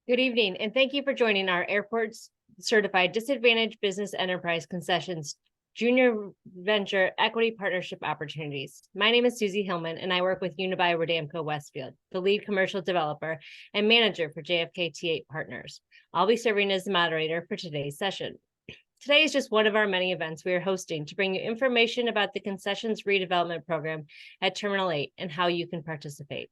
Good evening, and thank you for joining our Airports Certified Disadvantaged Business Enterprise Concessions Junior Venture Equity Partnership Opportunities. My name is Susie Hillman, and I work with Unbail-Rodamco-Westfield, the lead commercial developer and manager for JFK T8 Partners. I'll be serving as the moderator for today's session. Today is just one of our many events we are hosting to bring you information about the Concessions Redevelopment Program at Terminal 8 and how you can participate.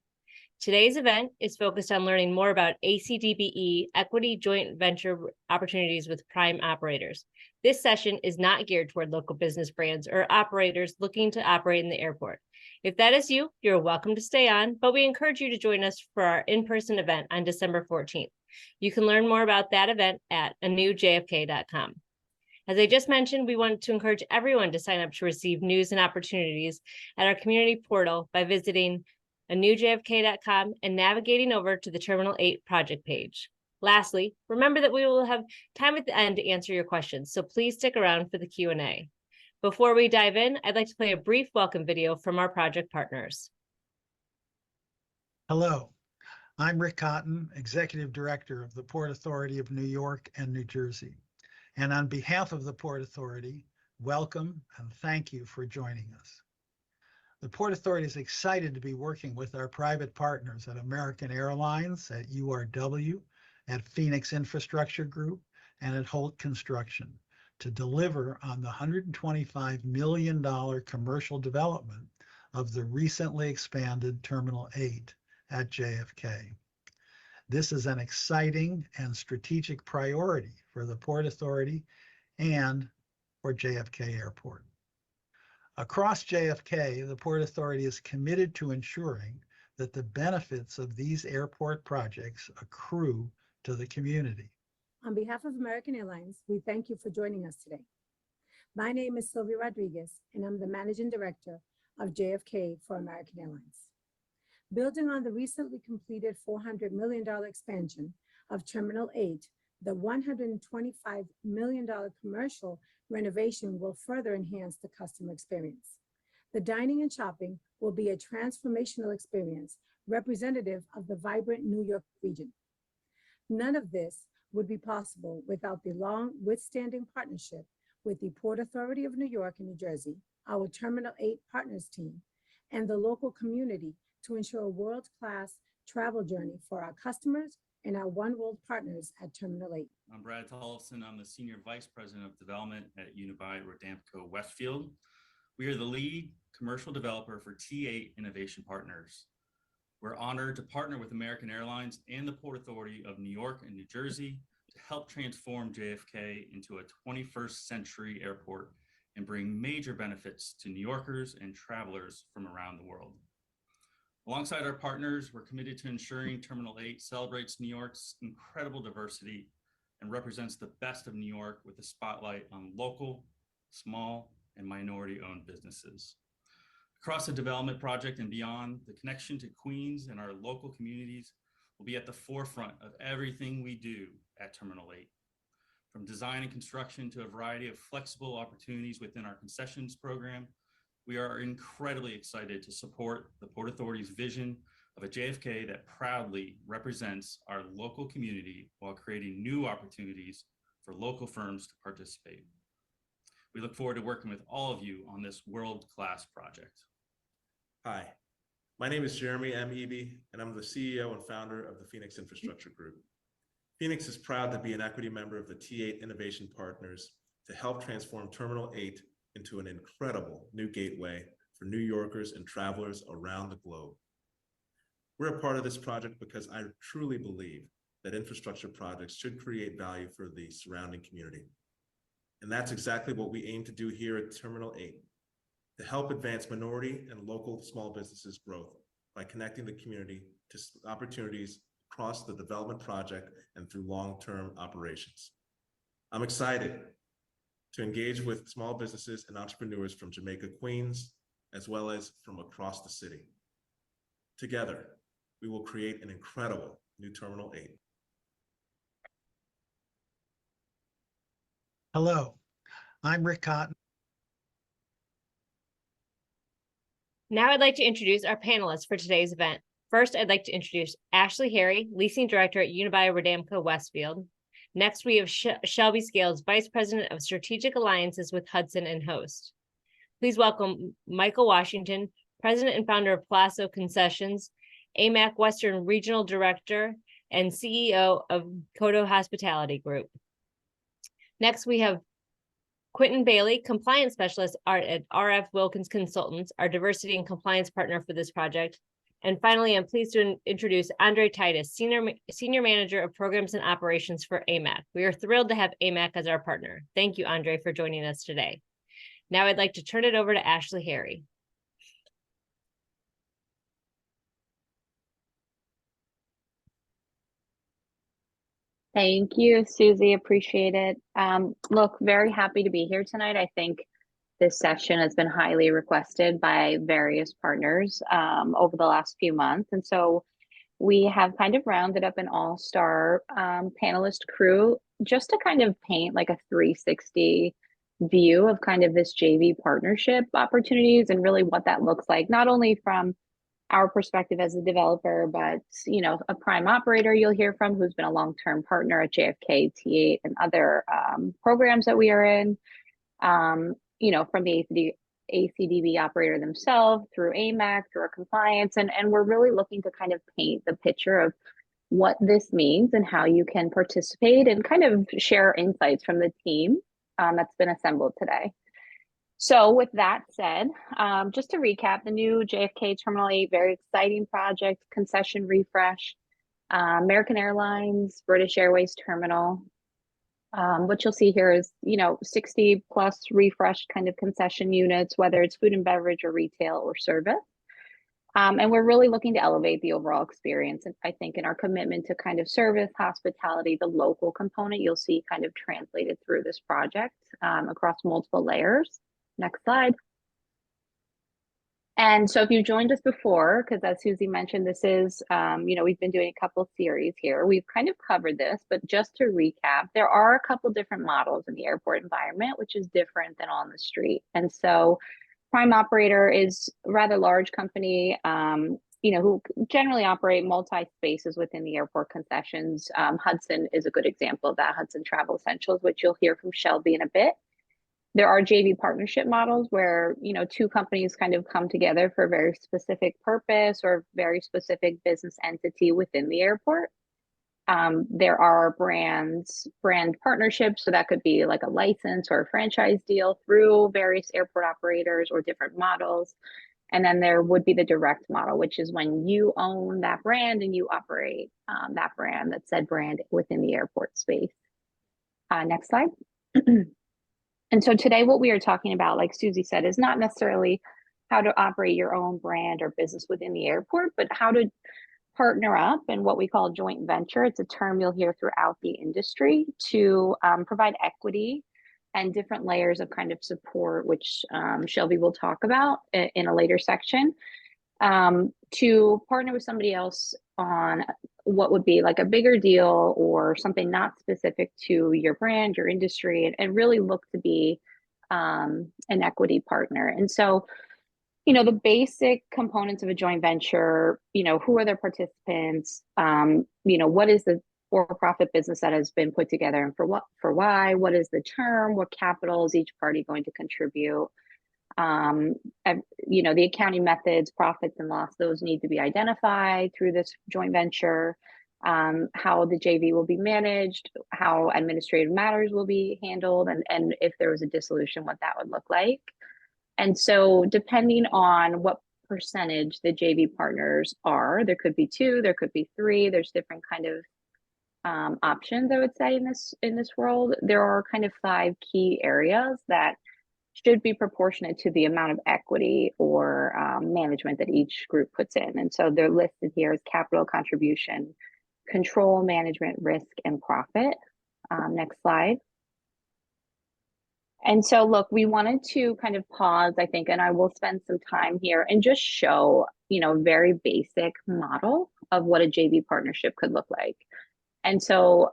Today's event is focused on learning more about ACDBE equity joint venture opportunities with prime operators. This session is not geared toward local business brands or operators looking to operate in the airport. If that is you, you're welcome to stay on, but we encourage you to join us for our in-person event on December 14th. You can learn more about that event at anewjfk.com. As I just mentioned, we want to encourage everyone to sign up to receive news and opportunities at our community portal by visiting anewjfk.com and navigating over to the Terminal 8 project page. Lastly, remember that we will have time at the end to answer your questions, so please stick around for the Q&A. Before we dive in, I'd like to play a brief welcome video from our project partners. Hello, I'm Rick Cotton, Executive Director of the Port Authority of New York and New Jersey. And on behalf of the Port Authority, welcome and thank you for joining us. The Port Authority is excited to be working with our private partners at American Airlines, at URW, at Phoenix Infrastructure Group, and at Holt Construction to deliver on the $125 million commercial development of the recently expanded Terminal 8 at JFK. This is an exciting and strategic priority for the Port Authority and for JFK Airport. Across JFK, the Port Authority is committed to ensuring that the benefits of these airport projects accrue to the community. On behalf of American Airlines, we thank you for joining us today. My name is Sylvia Rodriguez, and I'm the Managing Director of JFK for American Airlines. Building on the recently completed $400 million expansion of Terminal 8, the $125 million commercial renovation will further enhance the customer experience. The dining and shopping will be a transformational experience representative of the vibrant New York region. None of this would be possible without the long-withstanding partnership with the Port Authority of New York and New Jersey, our Terminal 8 Partners team, and the local community to ensure a world-class travel journey for our customers and our One World partners at Terminal 8. I'm Brad Tollefson. I'm the Senior Vice President of Development at Unbail-Rodamco-Westfield. We are the lead commercial developer for T8 Innovation Partners. We're honored to partner with American Airlines and the Port Authority of New York and New Jersey to help transform JFK into a 21st century airport and bring major benefits to New Yorkers and travelers from around the world. Alongside our partners, we're committed to ensuring Terminal 8 celebrates New York's incredible diversity and represents the best of New York with a spotlight on local, small, and minority-owned businesses. Across the development project and beyond, the connection to Queens and our local communities will be at the forefront of everything we do at Terminal 8. From design and construction to a variety of flexible opportunities within our concessions program, we are incredibly excited to support the Port Authority's vision of a JFK that proudly represents our local community while creating new opportunities for local firms to participate. We look forward to working with all of you on this world-class project. Hi, my name is Jeremy M. Eby, and I'm the CEO and founder of the Phoenix Infrastructure Group. Phoenix is proud to be an equity member of the T8 Innovation Partners to help transform Terminal 8 into an incredible new gateway for New Yorkers and travelers around the globe. We're a part of this project because I truly believe that infrastructure projects should create value for the surrounding community. And that's exactly what we aim to do here at Terminal 8, to help advance minority and local small businesses' growth by connecting the community to opportunities across the development project and through long-term operations. I'm excited to engage with small businesses and entrepreneurs from Jamaica, Queens, as well as from across the city. Together, we will create an incredible new Terminal 8. Hello, I'm Rick Cotton. Now I'd like to introduce our panelists for today's event. First, I'd like to introduce Ashley Harry, Leasing Director at Unbail-Rodamco-Westfield. Next, we have Shelby Scales, Vice President of Strategic Alliances with Hudson and Host. Please welcome Michael Washington, President and founder of Palazzo Concessions, AMAC Western Regional Director, and CEO of Codo Hospitality Group. Next, we have Quentin Bailey, Compliance Specialist at RF Wilkins Consultants, our diversity and compliance partner for this project. And finally, I'm pleased to introduce Andre Titus, Senior Manager of Programs and Operations for AMAC. We are thrilled to have AMAC as our partner. Thank you, Andre, for joining us today. Now I'd like to turn it over to Ashley Harry. Thank you, Susie. Appreciate it. Look, very happy to be here tonight. I think this session has been highly requested by various partners over the last few months. And so we have kind of rounded up an all-star panelist crew just to kind of paint like a 360 view of kind of this JV partnership opportunities and really what that looks like, not only from our perspective as a developer, but, you know, a prime operator you'll hear from who's been a long-term partner at JFK T8 and other programs that we are in, you know, from the ACDBE operator themselves through AMAC, through our compliance, and we're really looking to kind of paint the picture of what this means and how you can participate and kind of share insights from the team that's been assembled today. So with that said, just to recap, the new JFK Terminal 8, very exciting project, concession refresh, American Airlines, British Airways Terminal. What you'll see here is, you know, 60 plus refreshed kind of concession units, whether it's food and beverage or retail or service. And we're really looking to elevate the overall experience. And I think in our commitment to kind of service, hospitality, the local component, you'll see kind of translated through this project across multiple layers. Next slide. And so if you joined us before, because as Susie mentioned, this is, you know, we've been doing a couple series here. We've kind of covered this, but just to recap, there are a couple different models in the airport environment, which is different than on the street. And so prime operator is a rather large company, you know, who generally operate multi-spaces within the airport concessions. Hudson is a good example of that, Hudson Travel Essentials, which you'll hear from Shelby in a bit. There are JV partnership models where, you know, two companies kind of come together for a very specific purpose or very specific business entity within the airport. There are brand partnerships, so that could be like a license or a franchise deal through various airport operators or different models. And then there would be the direct model, which is when you own that brand and you operate that brand, that said brand within the airport space. Next slide. And so today what we are talking about, like Susie said, is not necessarily how to operate your own brand or business within the airport, but how to partner up in what we call joint venture. It's a term you'll hear throughout the industry to provide equity and different layers of kind of support, which Shelby will talk about in a later section, to partner with somebody else on what would be like a bigger deal or something not specific to your brand, your industry, and really look to be an equity partner. And so, you know, the basic components of a joint venture, you know, who are their participants, you know, what is the for-profit business that has been put together and for why, what is the term, what capital is each party going to contribute? You know, the accounting methods, profits and loss, those need to be identified through this joint venture, how the JV will be managed, how administrative matters will be handled, and if there was a dissolution, what that would look like. And so depending on what percentage the JV partners are, there could be 2, there could be 3, there's different kind of options, I would say, in this world. There are kind of 5 key areas that should be proportionate to the amount of equity or management that each group puts in. And so they're listed here as capital contribution, control, management, risk, and profit. Next slide. And so, look, we wanted to kind of pause, I think, and I will spend some time here and just show, you know, a very basic model of what a JV partnership could look like. And so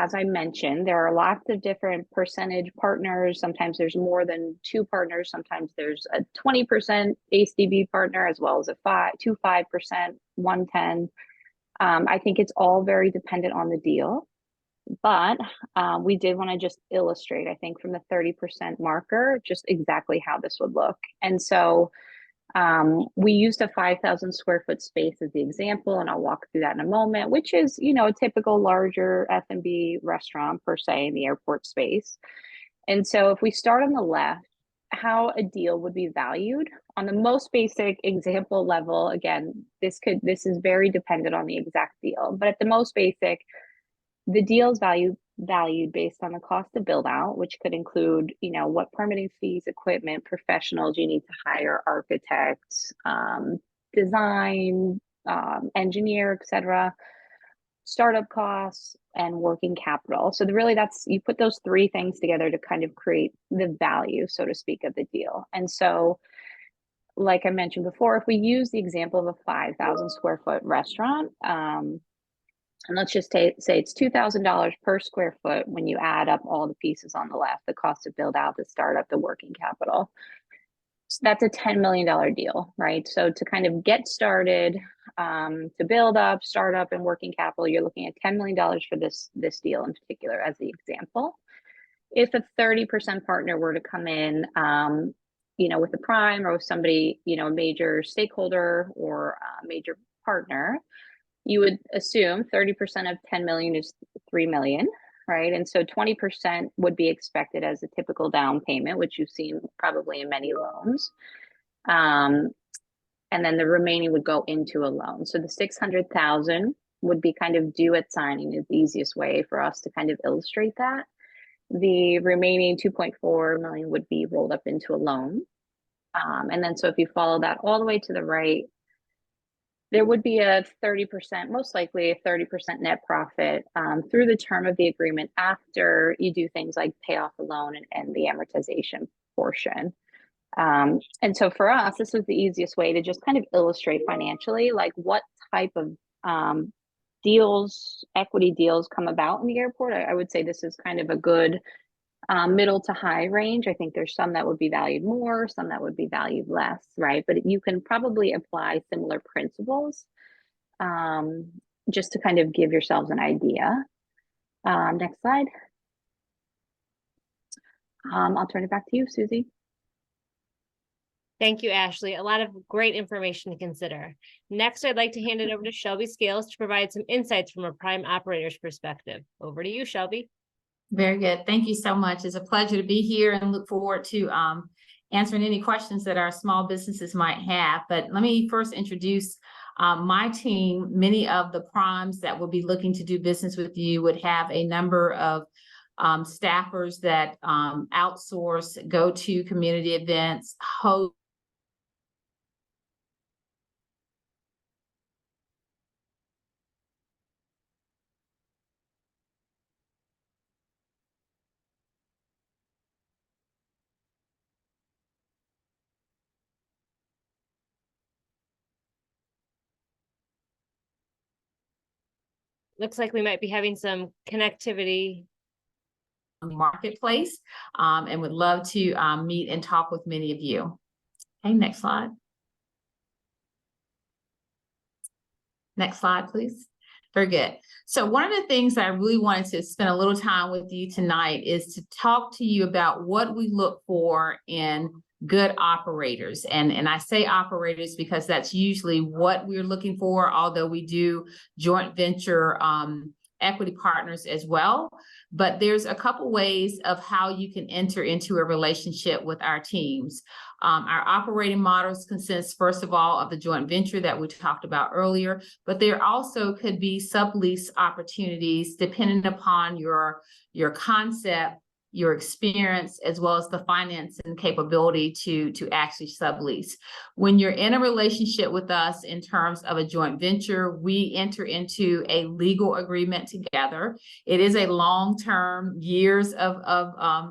as I mentioned, there are lots of different percentage partners. Sometimes there's more than 2 partners. Sometimes there's a 20% ACDBE partner as well as a 5%, 110. I think it's all very dependent on the deal. But we did want to just illustrate, I think, from the 30% marker, just exactly how this would look. And so we used a 5,000 square foot space as the example, and I'll walk through that in a moment, which is, you know, a typical larger F&B restaurant per se in the airport space. And so if we start on the left, how a deal would be valued on the most basic example level, again, this is very dependent on the exact deal, but at the most basic, the deal is valued based on the cost of build out, which could include, you know, what permitting fees, equipment, professionals you need to hire, architects, design, engineer, etc., startup costs, and working capital. So really you put those 3 things together to kind of create the value, so to speak, of the deal. And so, like I mentioned before, if we use the example of a 5,000 square foot restaurant, and let's just say it's $2,000 per square foot when you add up all the pieces on the left, the cost of build out, the startup, the working capital. So that's a $10 million deal, right? So to kind of get started, to build up, startup, and working capital, you're looking at $10 million for this deal in particular as the example. If a 30% partner were to come in, you know, with a prime or with somebody, you know, a major stakeholder or a major partner, you would assume 30% of 10 million is 3 million, right? And so 20% would be expected as a typical down payment, which you've seen probably in many loans. And then the remaining would go into a loan. So the 600,000 would be kind of due at signing is the easiest way for us to kind of illustrate that. The remaining 2.4 million would be rolled up into a loan. And then so if you follow that all the way to the right, there would be a 30%, most likely a 30% net profit through the term of the agreement after you do things like pay off the loan and the amortization portion. And so for us, this was the easiest way to just kind of illustrate financially, like what type of deals, equity deals come about in the airport. I would say this is kind of a good middle to high range. I think there's some that would be valued more, some that would be valued less, right? But you can probably apply similar principles just to kind of give yourselves an idea. Next slide. I'll turn it back to you, Susie. Thank you, Ashley. A lot of great information to consider. Next, I'd like to hand it over to Shelby Scales to provide some insights from a prime operator's perspective. Over to you, Shelby. Very good. Thank you so much. It's a pleasure to be here and look forward to answering any questions that our small businesses might have. But let me first introduce my team. Many of the primes that will be looking to do business with you would have a number of staffers that outsource, go to community events, host Looks like we might be having some connectivity. Marketplace and would love to meet and talk with many of you. Okay, next slide. Next slide, please. Very good. So one of the things that I really wanted to spend a little time with you tonight is to talk to you about what we look for in good operators. And I say operators because that's usually what we're looking for, although we do joint venture equity partners as well. But there's a couple ways of how you can enter into a relationship with our teams. Our operating models consist, first of all, of the joint venture that we talked about earlier, but there also could be sublease opportunities depending upon your concept, your experience, as well as the finance and capability to actually sublease. When you're in a relationship with us in terms of a joint venture, we enter into a legal agreement together. It is a long-term, years of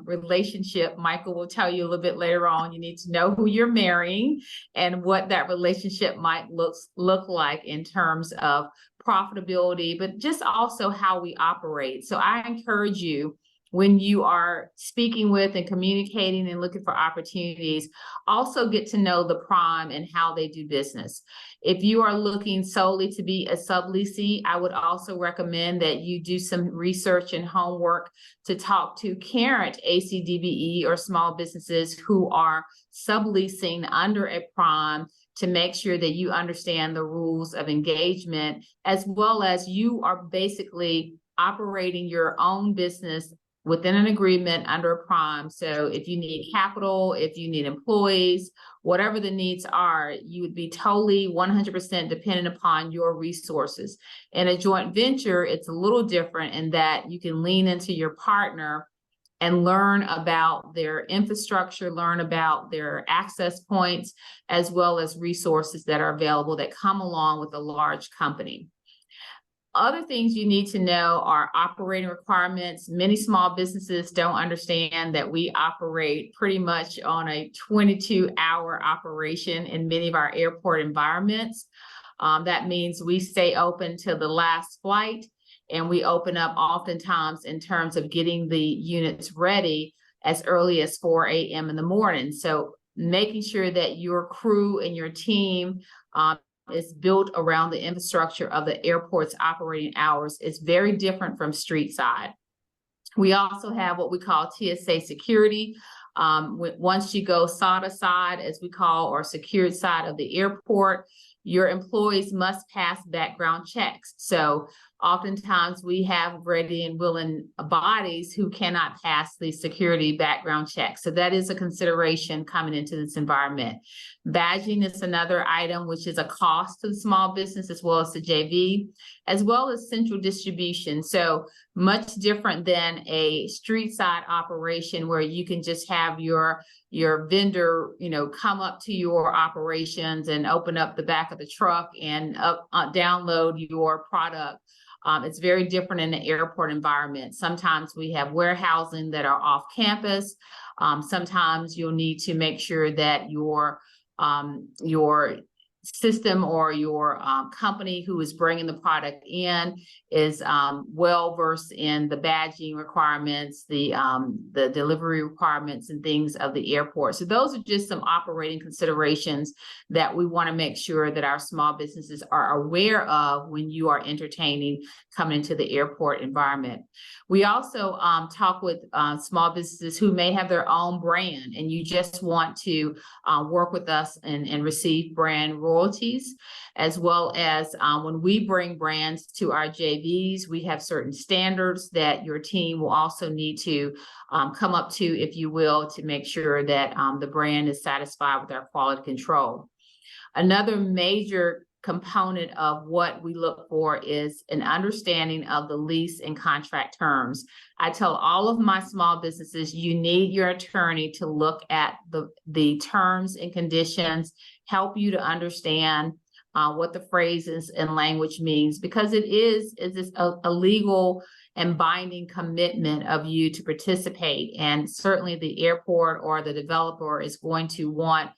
relationship. Michael will tell you a little bit later on. You need to know who you're marrying and what that relationship might look like in terms of profitability, but just also how we operate. So I encourage you, when you are speaking with and communicating and looking for opportunities, also get to know the prime and how they do business. If you are looking solely to be a subleasee, I would also recommend that you do some research and homework to talk to current ACDBE or small businesses who are subleasing under a prime, to make sure that you understand the rules of engagement, as well as you are basically operating your own business within an agreement under a prime. So if you need capital, if you need employees, whatever the needs are, you would be totally 100% dependent upon your resources. In a joint venture, it's a little different in that you can lean into your partner and learn about their infrastructure, learn about their access points, as well as resources that are available that come along with a large company. Other things you need to know are operating requirements. Many small businesses don't understand that we operate pretty much on a 22-hour operation in many of our airport environments. That means we stay open till the last flight, and we open up oftentimes in terms of getting the units ready as early as 4 a.m. in the morning. So making sure that your crew and your team is built around the infrastructure of the airport's operating hours is very different from street side. We also have what we call TSA security. Once you go SADA side, as we call, or secured side of the airport, your employees must pass background checks. So oftentimes we have ready and willing bodies who cannot pass the security background check. So that is a consideration coming into this environment. Badging is another item, which is a cost to the small business as well as the JV, as well as central distribution. So much different than a street side operation where you can just have your vendor, come up to your operations and open up the back of the truck and download your product. It's very different in the airport environment. Sometimes we have warehousing that are off campus. Sometimes you'll need to make sure that your system or your company who is bringing the product in is well versed in the badging requirements, the delivery requirements and things of the airport. So those are just some operating considerations that we want to make sure that our small businesses are aware of when you are entertaining coming into the airport environment. We also talk with small businesses who may have their own brand, and you just want to work with us and receive brand royalties, as well as when we bring brands to our JVs, we have certain standards that your team will also need to come up to, if you will, to make sure that the brand is satisfied with our quality control. Another major component of what we look for is an understanding of the lease and contract terms. I tell all of my small businesses, you need your attorney to look at the terms and conditions, help you to understand what the phrases and language means, because it is a legal and binding commitment of you to participate. And certainly the airport or the developer is going to want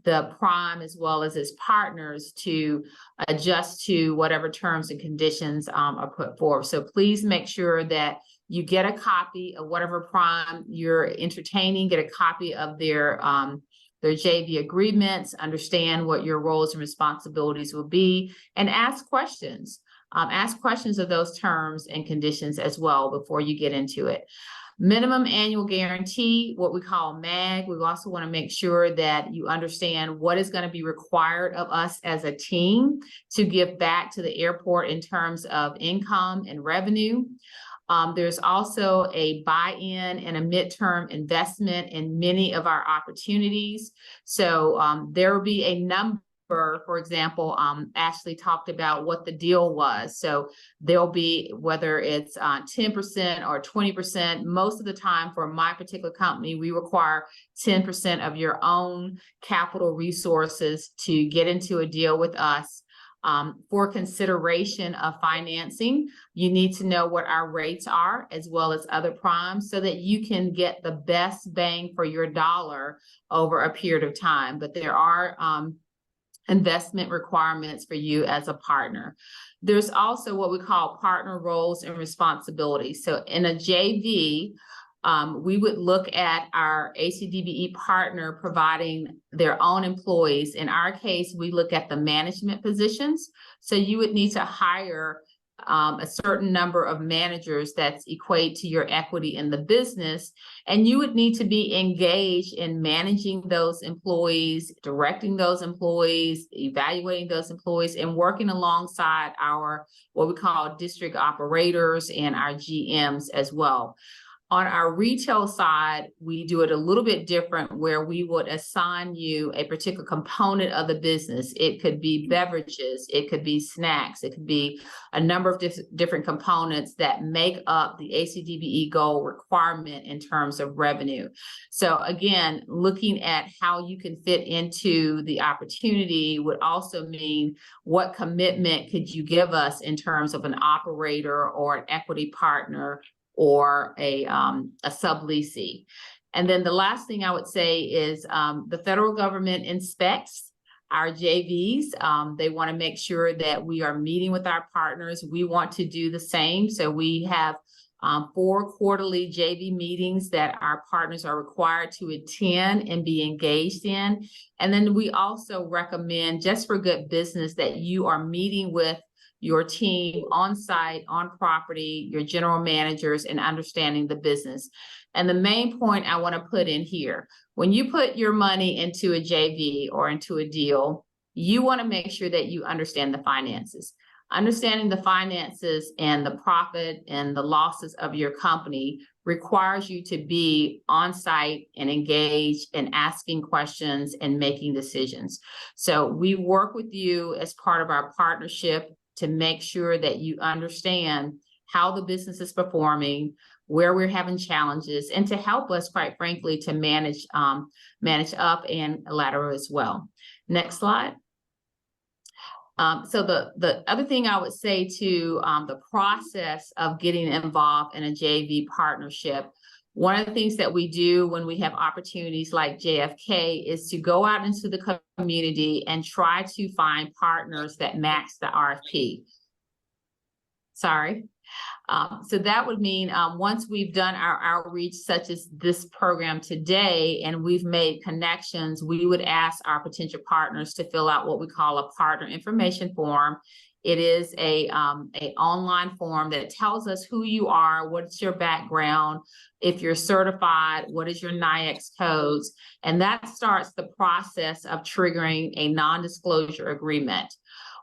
the prime as well as its partners to adjust to whatever terms and conditions are put forward. So please make sure that you get a copy of whatever prime you're entertaining, get a copy of their JV agreements, understand what your roles and responsibilities will be, and ask questions. Ask questions of those terms and conditions as well before you get into it. Minimum annual guarantee, what we call MAG. We also want to make sure that you understand what is going to be required of us as a team to give back to the airport in terms of income and revenue. There's also a buy-in and a midterm investment in many of our opportunities. So there will be a number. For example, Ashley talked about what the deal was. So there'll be, whether it's 10% or 20%, most of the time for my particular company, we require 10% of your own capital resources to get into a deal with us. For consideration of financing, you need to know what our rates are as well as other primes so that you can get the best bang for your dollar over a period of time. But there are investment requirements for you as a partner. There's also what we call partner roles and responsibilities. So in a JV, we would look at our ACDBE partner providing their own employees. In our case, we look at the management positions. So you would need to hire a certain number of managers that equate to your equity in the business. And you would need to be engaged in managing those employees, directing those employees, evaluating those employees, and working alongside our, what we call district operators and our GMs as well. On our retail side, we do it a little bit different, where we would assign you a particular component of the business. It could be beverages, it could be snacks, it could be a number of different components that make up the ACDBE goal requirement in terms of revenue. So again, looking at how you can fit into the opportunity would also mean what commitment could you give us in terms of an operator or an equity partner or a subleasee. And then the last thing I would say is the federal government inspects our JVs. They want to make sure that we are meeting with our partners. We want to do the same. So we have 4 quarterly JV meetings that our partners are required to attend and be engaged in. And then we also recommend, just for good business, that you are meeting with your team on site, on property, your general managers, and understanding the business. And the main point I want to put in here, when you put your money into a JV or into a deal, you want to make sure that you understand the finances. Understanding the finances and the profit and the losses of your company requires you to be on site and engaged and asking questions and making decisions. So we work with you as part of our partnership to make sure that you understand how the business is performing, where we're having challenges, and to help us, quite frankly, to manage up and lateral as well. Next slide. So the other thing I would say to the process of getting involved in a JV partnership, one of the things that we do when we have opportunities like JFK is to go out into the community and try to find partners that match the RFP. Sorry. So that would mean once we've done our outreach, such as this program today, and we've made connections, we would ask our potential partners to fill out what we call a partner information form. It is a online form that tells us who you are, what's your background, if you're certified, what is your NAICS codes, and that starts the process of triggering a non-disclosure agreement.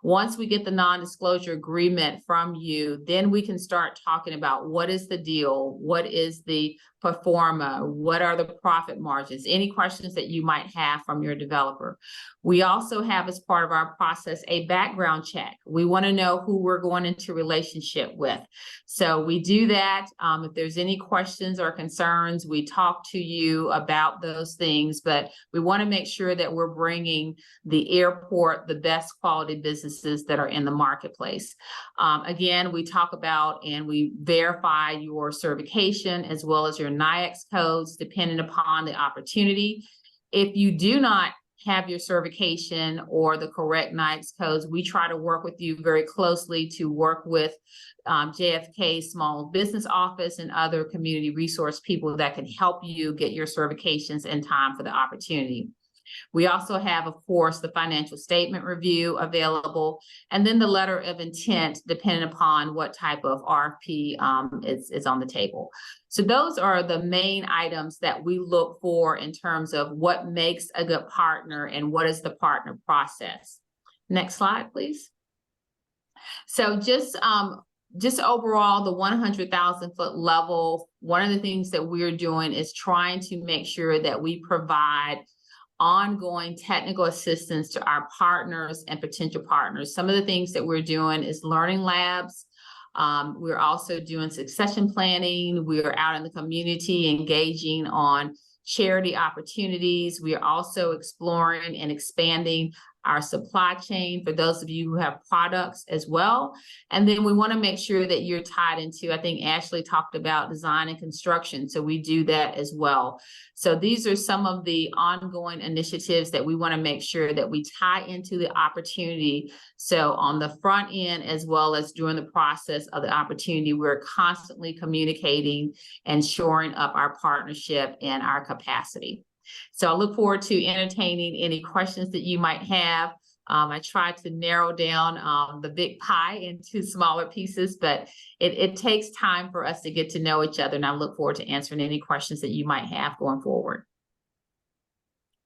Once we get the non-disclosure agreement from you, then we can start talking about what is the deal, what is the pro forma, what are the profit margins, any questions that you might have from your developer. We also have, as part of our process, a background check. We want to know who we're going into relationship with. So we do that. If there's any questions or concerns, we talk to you about those things, but we want to make sure that we're bringing the airport the best quality businesses that are in the marketplace. Again, we talk about and we verify your certification as well as your NAICS codes, depending upon the opportunity. If you do not have your certification or the correct NAICS codes, we try to work with you very closely to work with JFK Small Business Office and other community resource people that can help you get your certifications in time for the opportunity. We also have, of course, the financial statement review available, and then the letter of intent, depending upon what type of RFP is on the table. So those are the main items that we look for in terms of what makes a good partner and what is the partner process. Next slide, please. So just overall, the 100,000 foot level, one of the things that we're doing is trying to make sure that we provide ongoing technical assistance to our partners and potential partners. Some of the things that we're doing is learning labs. We're also doing succession planning. We are out in the community engaging on charity opportunities. We are also exploring and expanding our supply chain for those of you who have products as well. And then we want to make sure that you're tied into, I think Ashley talked about design and construction. So we do that as well. So these are some of the ongoing initiatives that we want to make sure that we tie into the opportunity. So on the front end, as well as during the process of the opportunity, we're constantly communicating and shoring up our partnership and our capacity. So I look forward to entertaining any questions that you might have. I try to narrow down the big pie into smaller pieces, but it takes time for us to get to know each other. And I look forward to answering any questions that you might have going forward.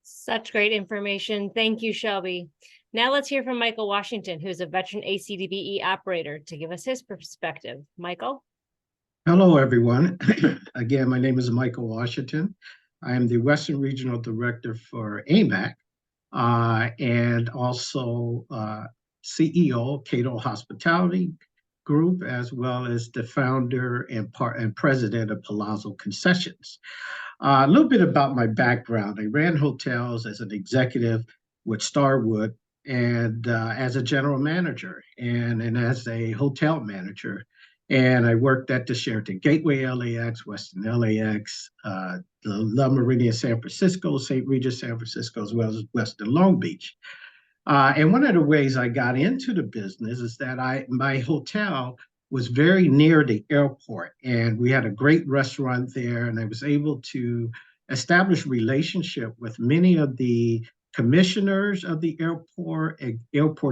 Such great information. Thank you, Shelby. Now let's hear from Michael Washington, who's a veteran ACDBE operator, to give us his perspective. Michael? Hello, everyone. Again, my name is Michael Washington. I am the Western Regional Director for AMAC and also CEO Cato Hospitality Group, as well as the founder and president of Palazzo Concessions. A little bit about my background. I ran hotels as an executive with Starwood and as a general manager and as a hotel manager. And I worked at the Sheraton Gateway LAX, Westin LAX, the La Meridian San Francisco, St. Regis San Francisco, as well as Westin Long Beach. And one of the ways I got into the business is that my hotel was very near the airport, and we had a great restaurant there, and I was able to establish relationship with many of the commissioners of the airport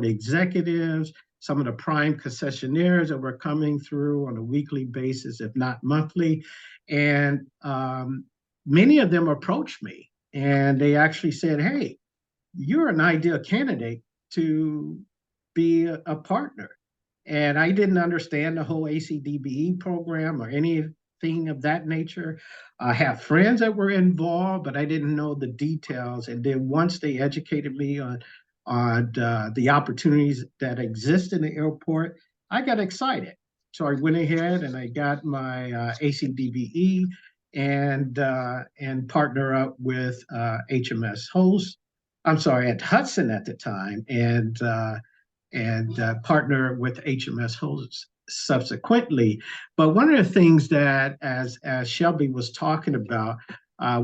executives, some of the prime concessionaires that were coming through on a weekly basis, if not monthly. And many of them approached me and they actually said, hey, you're an ideal candidate to be a partner. And I didn't understand the whole ACDBE program or anything of that nature. I have friends that were involved, but I didn't know the details. And then once they educated me on the opportunities that exist in the airport, I got excited. So I went ahead and I got my ACDBE and partner up with HMS Host. I'm sorry, at Hudson at the time, and partner with HMS Host subsequently. But one of the things that, as Shelby was talking about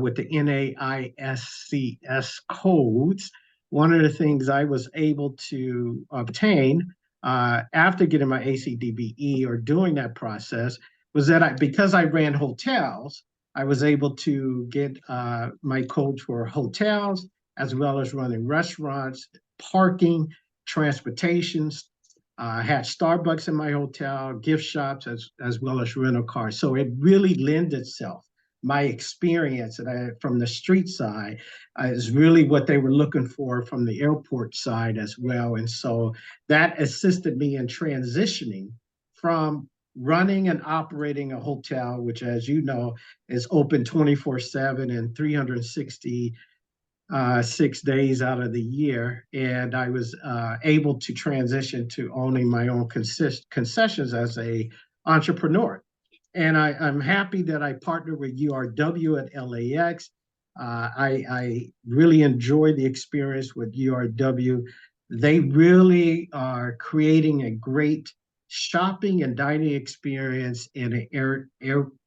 with the NAISCS codes, one of the things I was able to obtain after getting my ACDBE or doing that process was that because I ran hotels, I was able to get my codes for hotels, as well as running restaurants, parking, transportations. I had Starbucks in my hotel, gift shops, as well as rental cars. So it really lends itself. My experience from the street side is really what they were looking for from the airport side as well. And so that assisted me in transitioning from running and operating a hotel, which, as you know, is open 24/7 and 366 days out of the year. And I was able to transition to owning my own concessions as an entrepreneur. And I'm happy that I partnered with URW at LAX. I really enjoyed the experience with URW. They really are creating a great shopping and dining experience in an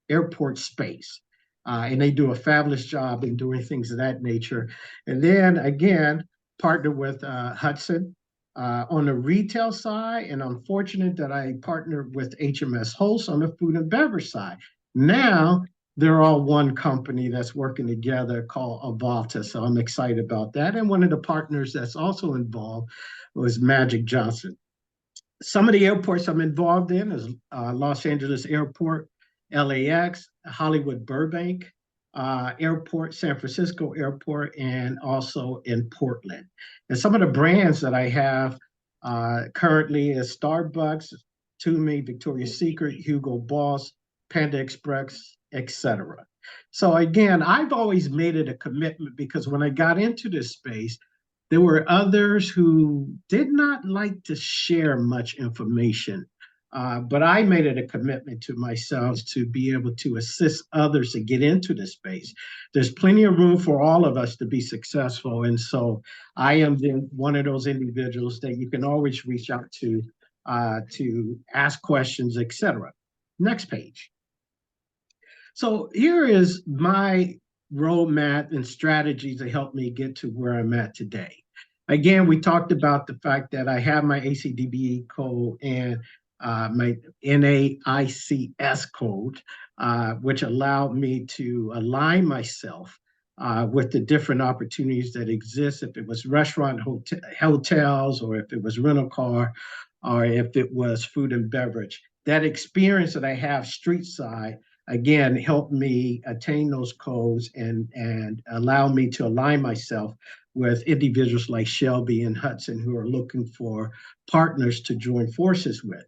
airport space. And they do a fabulous job in doing things of that nature. And then again, partnered with Hudson on the retail side, and I'm fortunate that I partnered with HMS Host on the food and beverage side. Now they're all one company that's working together called Avalta, so I'm excited about that. And one of the partners that's also involved was Magic Johnson. Some of the airports I'm involved in is Los Angeles Airport, LAX, Hollywood Burbank Airport, San Francisco Airport, and also in Portland. And some of the brands that I have currently is Starbucks, Tumi, Victoria's Secret, Hugo Boss, Panda Express, etc. So again, I've always made it a commitment because when I got into this space, there were others who did not like to share much information But I made it a commitment to myself to be able to assist others to get into this space. There's plenty of room for all of us to be successful. And so I am one of those individuals that you can always reach out to ask questions, etc. Next page. So here is my roadmap and strategies to help me get to where I'm at today. Again, we talked about the fact that I have my ACDBE code and my NAICS code, which allowed me to align myself with the different opportunities that exist, if it was restaurant, hotels, or if it was rental car, or if it was food and beverage. That experience that I have street side, again, helped me attain those codes and allow me to align myself with individuals like Shelby and Hudson who are looking for partners to join forces with.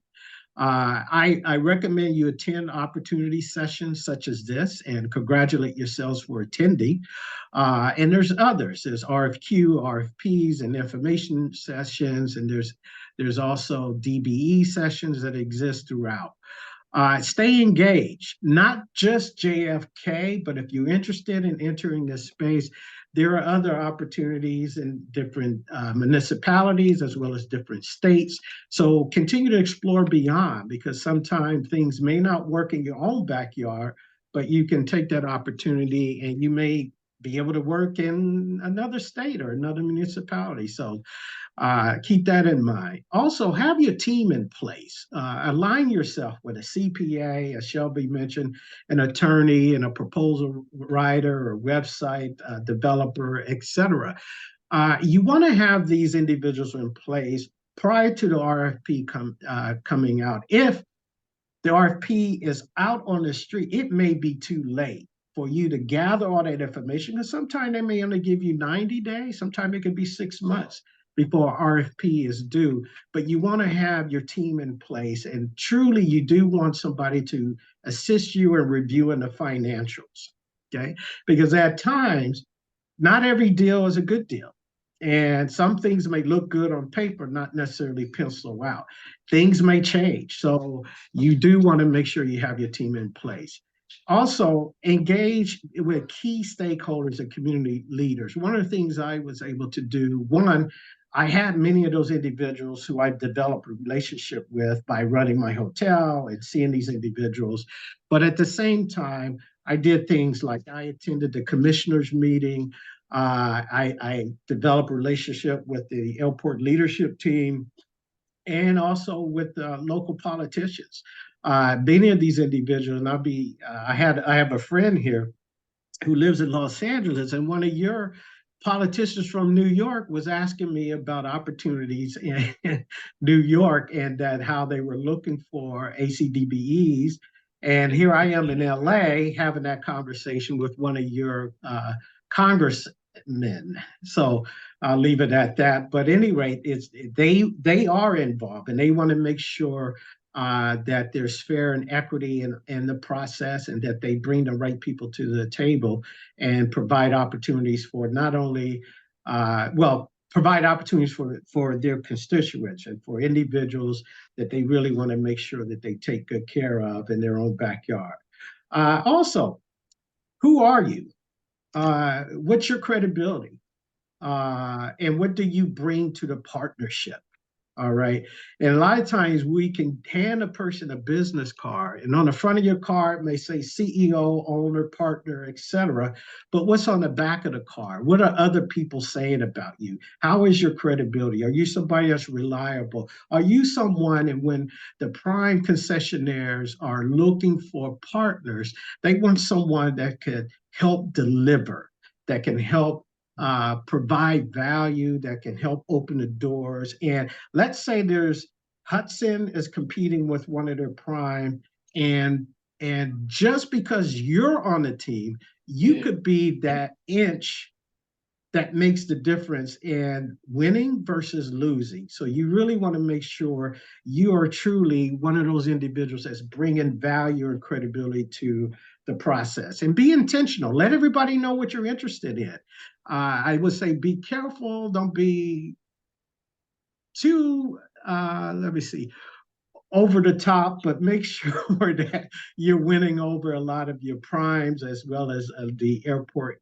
I recommend you attend opportunity sessions such as this and congratulate yourselves for attending. And there's others. There's RFQ, RFPs, and information sessions, and there's also DBE sessions that exist throughout. Stay engaged, not just JFK, but if you're interested in entering this space, there are other opportunities in different municipalities as well as different states. So continue to explore beyond, because sometimes things may not work in your own backyard, but you can take that opportunity and you may be able to work in another state or another municipality. So keep that in mind. Also, have your team in place. Align yourself with a CPA, as Shelby mentioned, an attorney, and a proposal writer or website developer, etc. You want to have these individuals in place prior to the RFP coming out. If the RFP is out on the street, it may be too late for you to gather all that information, because sometimes they may only give you 90 days, sometimes it could be 6 months before RFP is due, but you want to have your team in place, and truly you do want somebody to assist you in reviewing the financials, okay? Because at times, not every deal is a good deal. And some things may look good on paper, not necessarily pencil out. Things may change. So you do want to make sure you have your team in place. Also, engage with key stakeholders and community leaders. One of the things I was able to do, one, I had many of those individuals who I've developed a relationship with by running my hotel and seeing these individuals. But at the same time, I did things like I attended the commissioners meeting. I developed a relationship with the airport leadership team and also with local politicians. Many of these individuals, and I have a friend here who lives in Los Angeles, and one of your politicians from New York was asking me about opportunities in New York and that how they were looking for ACDBEs. And here I am in LA having that conversation with one of your congressmen. So I'll leave it at that. But at any rate, they are involved and they want to make sure that there's fair and equity in the process, and that they bring the right people to the table and provide opportunities for not only, provide opportunities for their constituents and for individuals that they really want to make sure that they take good care of in their own backyard. Also, who are you? What's your credibility? And what do you bring to the partnership? All right. And a lot of times we can hand a person a business card, and on the front of your card may say CEO, owner, partner, etc. But what's on the back of the card? What are other people saying about you? How is your credibility? Are you somebody that's reliable? Are you someone, and when the prime concessionaires are looking for partners, they want someone that could help deliver, that can help provide value, that can help open the doors. And let's say there's Hudson is competing with one of their prime, and just because you're on the team, you could be that inch that makes the difference in winning versus losing. So you really want to make sure you are truly one of those individuals that's bringing value and credibility to the process. And be intentional. Let everybody know what you're interested in. I would say be careful. Don't be too, over the top, but make sure that you're winning over a lot of your primes as well as the airport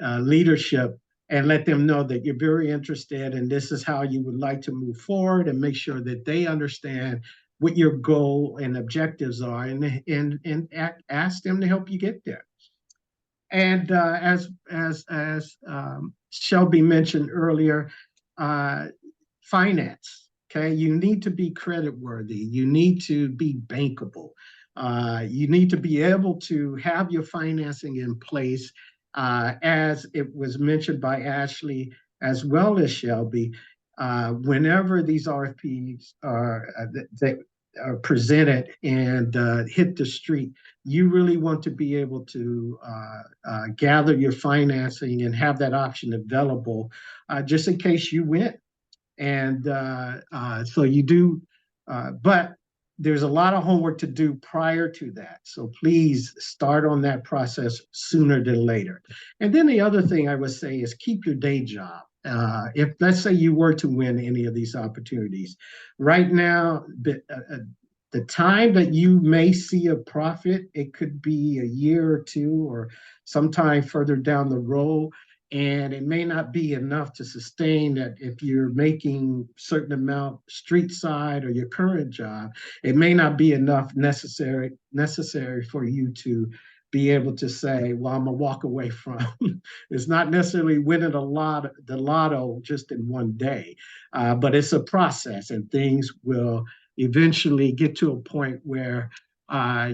leadership, and let them know that you're very interested and this is how you would like to move forward, and make sure that they understand what your goal and objectives are, and ask them to help you get there. And as Shelby mentioned earlier, finance. Okay, you need to be creditworthy. You need to be bankable. You need to be able to have your financing in place, as it was mentioned by Ashley as well as Shelby. Whenever these RFPs are presented and hit the street, you really want to be able to gather your financing and have that option available, just in case you win. And so you do, but there's a lot of homework to do prior to that. So please start on that process sooner than later. And then the other thing I would say is keep your day job. If let's say you were to win any of these opportunities, right now, the time that you may see a profit, it could be a year or two or sometime further down the road. And it may not be enough to sustain that. If you're making certain amount street side or your current job, it may not be enough necessary for you to be able to say, well, I'm gonna walk away from. It's not necessarily winning the lotto just in one day, but it's a process, and things will eventually get to a point where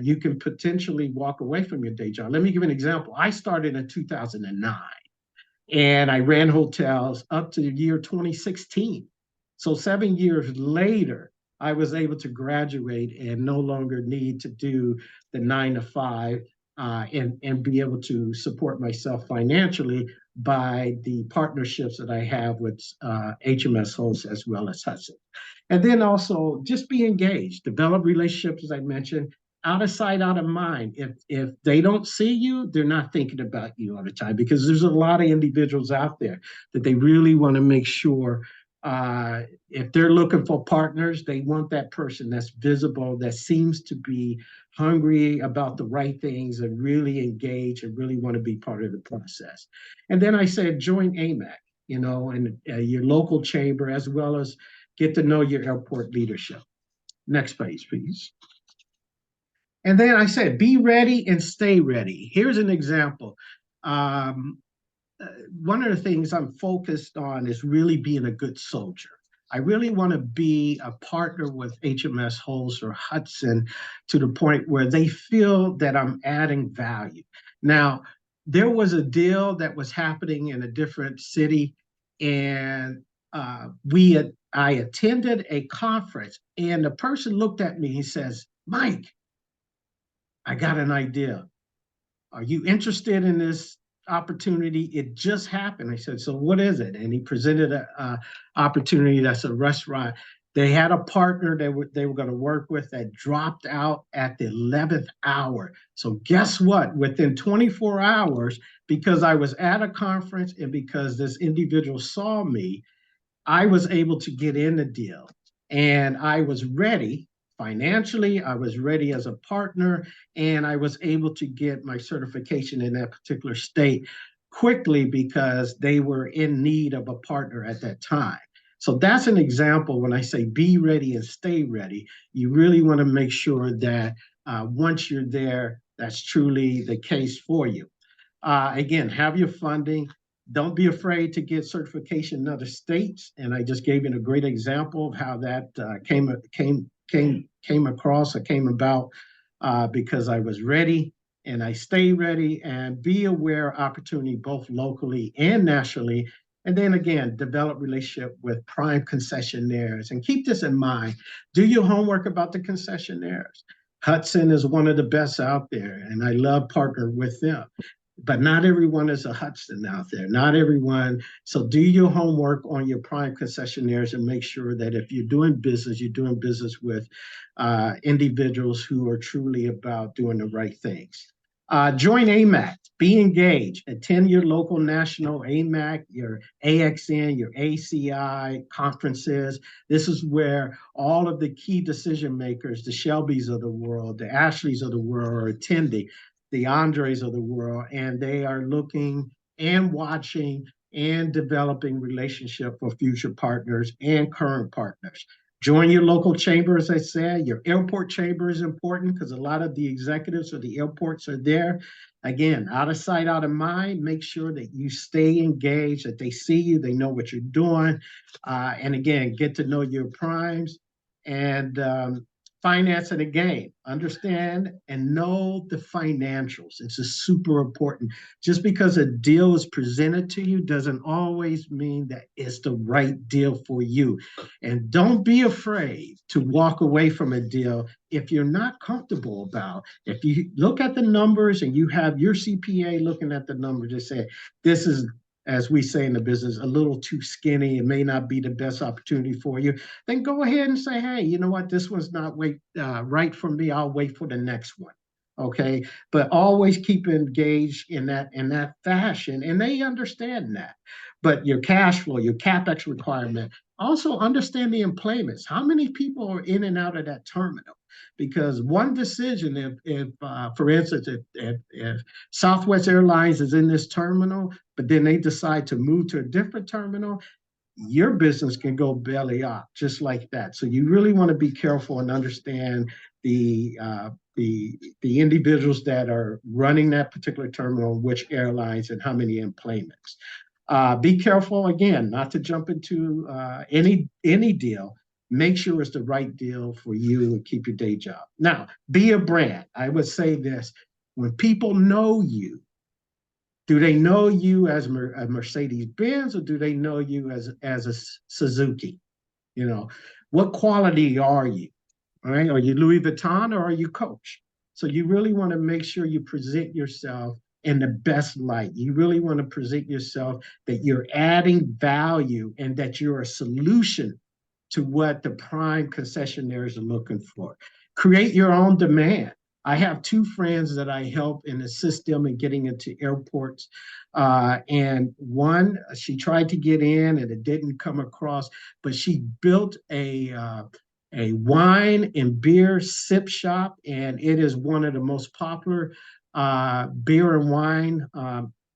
you can potentially walk away from your day job. Let me give an example. I started in 2009. And I ran hotels up to the year 2016. So 7 years later, I was able to graduate and no longer need to do the 9 to 5 and be able to support myself financially by the partnerships that I have with HMS Hosts as well as Hudson. And then also just be engaged, develop relationships, as I mentioned, out of sight, out of mind. If they don't see you, they're not thinking about you all the time, because there's a lot of individuals out there that they really want to make sure if they're looking for partners, they want that person that's visible, that seems to be hungry about the right things and really engage and really want to be part of the process. And then I said, join AMAC, and your local chamber, as well as get to know your airport leadership. Next page, please. And then I said, be ready and stay ready. Here's an example. One of the things I'm focused on is really being a good soldier. I really want to be a partner with HMS Hosts or Hudson to the point where they feel that I'm adding value. Now, there was a deal that was happening in a different city, and I attended a conference, and the person looked at me, he says, Mike, I got an idea. Are you interested in this opportunity? It just happened. I said, so what is it? And he presented an opportunity that's a restaurant. They had a partner they were going to work with that dropped out at the 11th hour. So guess what? Within 24 hours, because I was at a conference and because this individual saw me, I was able to get in the deal. And I was ready financially, I was ready as a partner, and I was able to get my certification in that particular state quickly because they were in need of a partner at that time. So that's an example when I say be ready and stay ready. You really want to make sure that once you're there, that's truly the case for you. Again, have your funding. Don't be afraid to get certification in other states. And I just gave you a great example of how that came about because I was ready and I stay ready, and be aware of opportunity both locally and nationally. And then again, develop relationship with prime concessionaires, and keep this in mind. Do your homework about the concessionaires. Hudson is one of the best out there, and I love partnering with them. But not everyone is a Hudson out there, not everyone. So do your homework on your prime concessionaires and make sure that if you're doing business with individuals who are truly about doing the right things. Join AMAC, be engaged, attend your local national AMAC, your AXN, your ACI conferences. This is where all of the key decision makers, the Shelbys of the world, the Ashleys of the world are attending, the Andres of the world, and they are looking and watching and developing relationship for future partners and current partners. Join your local chamber, as I said. Your airport chamber is important because a lot of the executives of the airports are there. Again, out of sight, out of mind. Make sure that you stay engaged, that they see you, they know what you're doing. And again, get to know your primes and finance it again. Understand and know the financials. It's a super important. Just because a deal is presented to you doesn't always mean that it's the right deal for you. And don't be afraid to walk away from a deal if you're not comfortable about. If you look at the numbers and you have your CPA looking at the numbers and say, this is, as we say in the business, a little too skinny, it may not be the best opportunity for you, then go ahead and say, hey, you know what, this one's not right for me, I'll wait for the next one. Okay, but always keep engaged in that fashion, and they understand that. But your cash flow, your CapEx requirement, also understand the employments. How many people are in and out of that terminal? Because one decision, if for instance, if Southwest Airlines is in this terminal, but then they decide to move to a different terminal, your business can go belly up just like that. So you really want to be careful and understand the individuals that are running that particular terminal, which airlines and how many employments. Be careful, again, not to jump into any deal. Make sure it's the right deal for you and keep your day job. Now, be a brand. I would say this, when people know you, do they know you as a Mercedes-Benz, or do they know you as a Suzuki? You know, what quality are you? All right, are you Louis Vuitton or are you Coach? So you really want to make sure you present yourself in the best light. You really want to present yourself that you're adding value and that you're a solution to what the prime concessionaires are looking for. Create your own demand. I have two friends that I help and assist them in getting into airports. And one, she tried to get in and it didn't come across, but she built a wine and beer sip shop, and it is one of the most popular beer and wine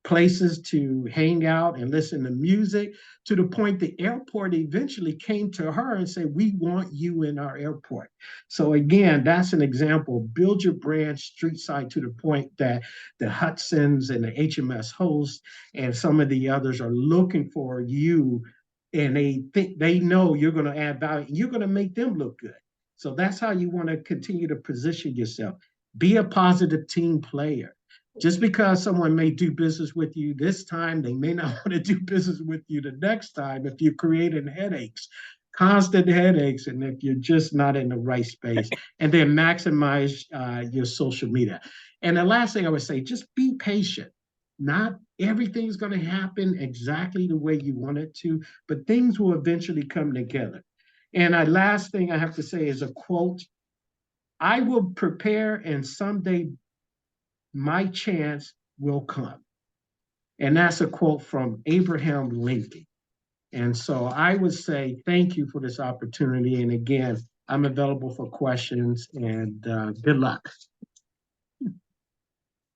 places to hang out and listen to music, to the point the airport eventually came to her and said, we want you in our airport. So again, that's an example. Build your brand street side to the point that the Hudsons and the HMS hosts and some of the others are looking for you, and they know you're going to add value and you're going to make them look good. So that's how you want to continue to position yourself. Be a positive team player. Just because someone may do business with you this time, they may not want to do business with you the next time if you're creating headaches, constant headaches, and if you're just not in the right space. And then maximize your social media. And the last thing I would say, just be patient. Not everything's going to happen exactly the way you want it to, but things will eventually come together. And the last thing I have to say is a quote: I will prepare and someday my chance will come. And that's a quote from Abraham Lincoln. And so I would say thank you for this opportunity. And again, I'm available for questions, and good luck.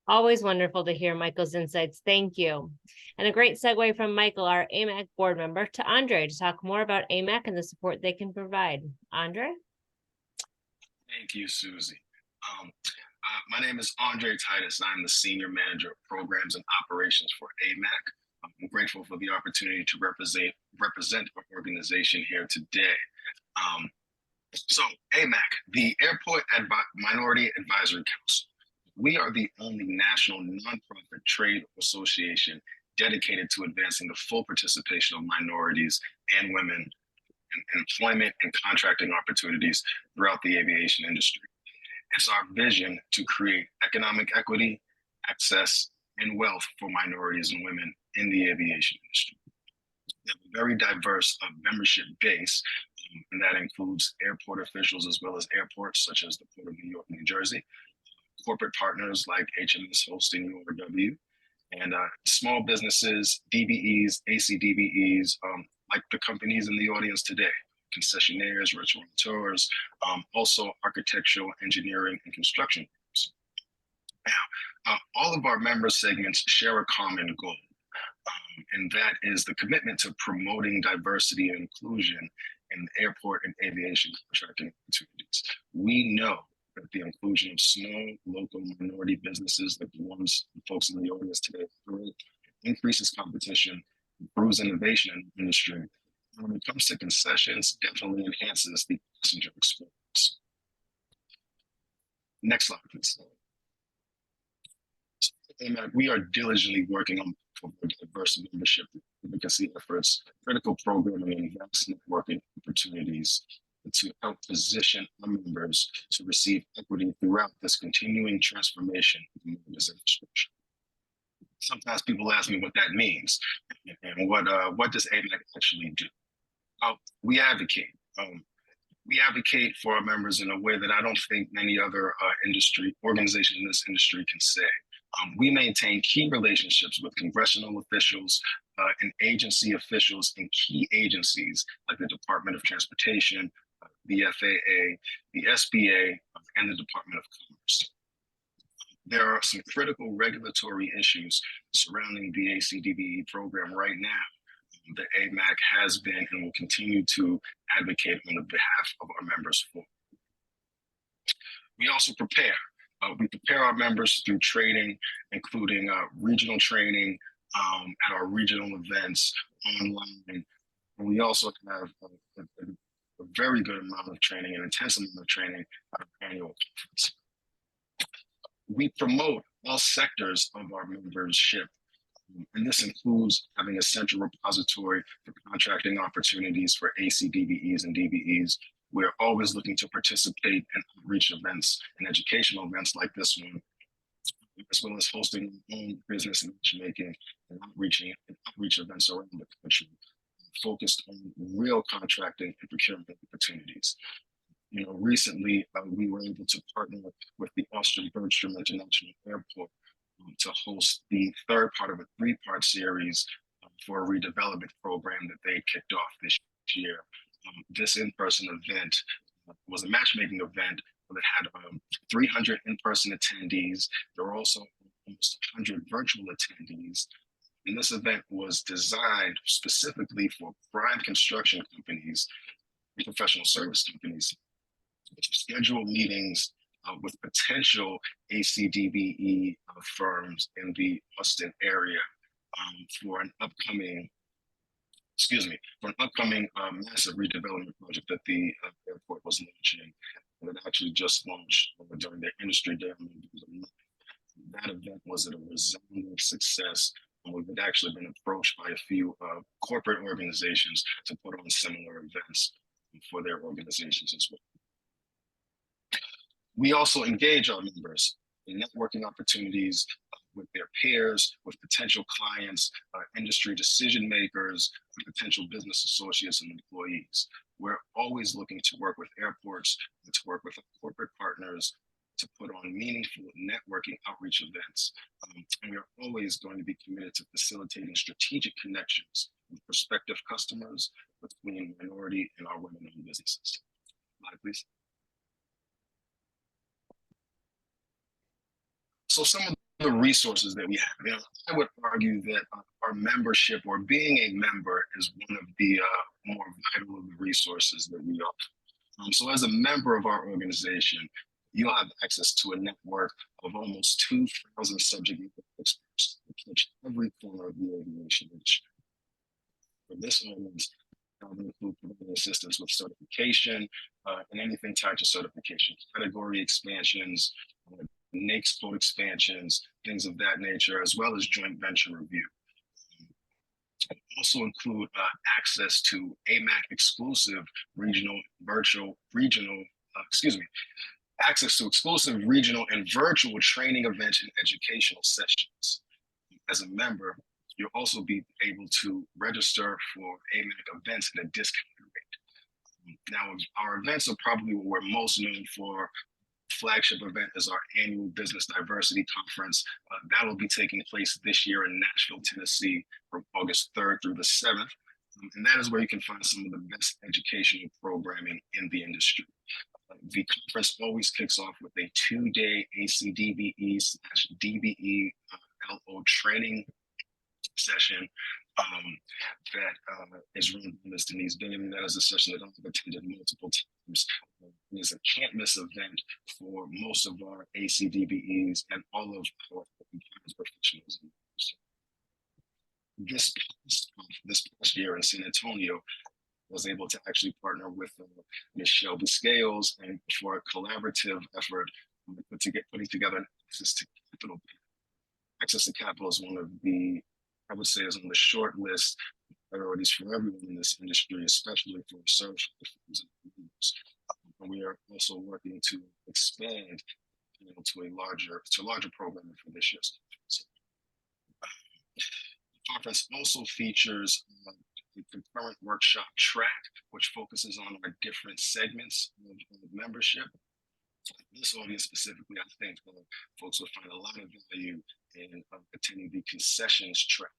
Always wonderful to hear Michael's insights. Thank you. And a great segue from Michael, our AMAC board member, to Andre to talk more about AMAC and the support they can provide. Andre? Thank you, Susie. My name is Andre Titus, and I'm the Senior Manager of Programs and Operations for AMAC. I'm grateful for the opportunity to represent our organization here today. So AMAC, the Airport Minority Advisory Council. We are the only national nonprofit trade association dedicated to advancing the full participation of minorities and women in employment and contracting opportunities throughout the aviation industry. It's our vision to create economic equity, access, and wealth for minorities and women in the aviation industry. We have a very diverse membership base, and that includes airport officials as well as airports such as the Port of New York, New Jersey, corporate partners like HMS Hosting, URW, and small businesses, DBEs, ACDBEs, like the companies in the audience today, concessionaires, restaurateurs, also architectural, engineering, and construction groups. Now, all of our member segments share a common goal, and that is the commitment to promoting diversity and inclusion in airport and aviation contracting opportunities. We know that the inclusion of small, local minority businesses like the ones the folks in the audience today increases competition, improves innovation in the industry. And when it comes to concessions, definitely enhances the passenger experience. Next slide, please. AMAC, we are diligently working on diverse membership advocacy efforts, critical programming, and advanced networking opportunities to help position our members to receive equity throughout this continuing transformation of the members' infrastructure. Sometimes people ask me what that means and what does AMAC actually do? We advocate. We advocate for our members in a way that I don't think many other organizations in this industry can say. We maintain key relationships with congressional officials and agency officials in key agencies like the Department of Transportation, the FAA, the SBA, and the Department of Commerce. There are some critical regulatory issues surrounding the ACDBE program right now that AMAC has been and will continue to advocate on the behalf of our members for. We also prepare. We prepare our members through training, including regional training at our regional events online. And we also have a very good amount of training, an intense amount of training at our annual conference. We promote all sectors of our membership, and this includes having a central repository for contracting opportunities for ACDBEs and DBEs. We're always looking to participate in outreach events and educational events like this one, as well as hosting our own business and matchmaking and outreach events around the country, focused on real contracting and procurement opportunities. You know, recently we were able to partner with the Austin Bergstrom International Airport to host the third part of a three-part series for a redevelopment program that they kicked off this year. This in-person event was a matchmaking event that had 300 in-person attendees. There were also almost 100 virtual attendees. And this event was designed specifically for prime construction companies and professional service companies to schedule meetings with potential ACDBE firms in the Austin area for an upcoming massive redevelopment project that the airport was launching, and it actually just launched during their industry day. That event was a resounding success. We've actually been approached by a few corporate organizations to put on similar events for their organizations as well. We also engage our members in networking opportunities with their peers, with potential clients, industry decision makers, potential business associates and employees. We're always looking to work with airports, to work with corporate partners, to put on meaningful networking outreach events. And we are always going to be committed to facilitating strategic connections with prospective customers between minority and our women-owned businesses. Slide, please. So some of the resources that we have, I would argue that our membership or being a member is one of the more vital of the resources that we offer. So as a member of our organization, you'll have access to a network of almost 2,000 subject matter experts that touch every corner of the aviation industry. For this audience, that will include providing assistance with certification and anything tied to certification, category expansions, NAICS code expansions, things of that nature, as well as joint venture review. Also include access to AMAC exclusive access to exclusive regional and virtual training events and educational sessions. As a member, you'll also be able to register for AMAC events at a discounted rate. Now, our events are probably what we're most known for flagship event is our annual Business Diversity Conference. That will be taking place this year in Nashville, Tennessee from August 3rd through the 7th. And that is where you can find some of the best educational programming in the industry. The conference always kicks off with a 2-day ACDBE/DBE LO training session that is run by Ms. Denise Bingham. That is a session that I've attended multiple times. It is a can't miss event for most of our ACDBEs and all of our compliance professionals. This past year in San Antonio, was able to actually partner with Ms. Shelby Scales and for a collaborative effort putting together an access to capital. Access to capital is one of the, I would say, is on the short list of priorities for everyone in this industry, especially for service firms and leaders. And we are also working to expand to a larger program for this year's conference. The conference also features the concurrent workshop track, which focuses on our different segments of membership. This audience specifically, I think folks will find a lot of value in attending the concessions track.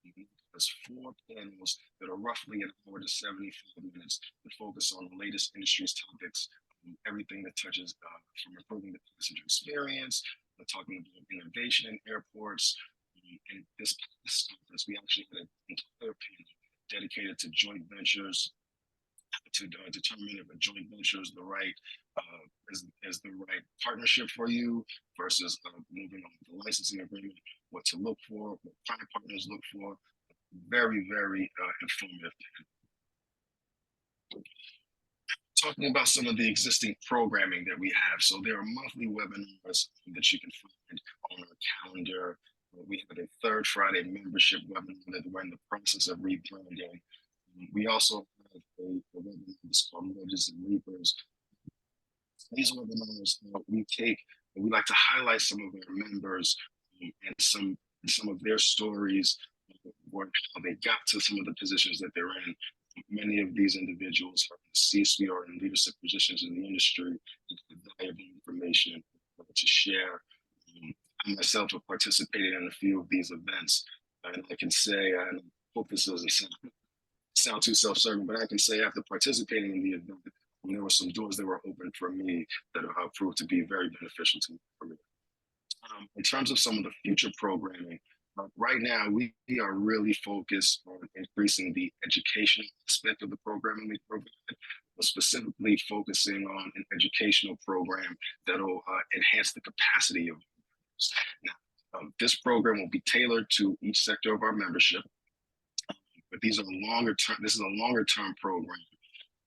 There's 4 panels that are roughly an hour to 75 minutes that focus on the latest industry's topics, everything that touches from improving the passenger experience, talking about innovation in airports. And this conference, we actually had an entire panel dedicated to joint ventures, to determine if a joint venture is the right partnership for you versus moving on with the licensing agreement, what to look for, what private partners look for. Very, very informative. Talking about some of the existing programming that we have. So there are monthly webinars that you can find on our calendar. We have a third Friday membership webinar that we're in the process of rebranding. We also have a webinar that's called Mergers and Reapers. These webinars we like to highlight some of our members and some of their stories, how they got to some of the positions that they're in. Many of these individuals are in the C-suite or in leadership positions in the industry. Valuable information to share. I myself have participated in a few of these events, and I can say, and I hope this doesn't sound too self-serving, but I can say after participating in the event, there were some doors that were opened for me that proved to be very beneficial for me. In terms of some of the future programming, right now we are really focused on increasing the educational aspect of the programming we provide, but specifically focusing on an educational program that will enhance the capacity of. Now, this program will be tailored to each sector of our membership, but these are longer term. This is a longer term program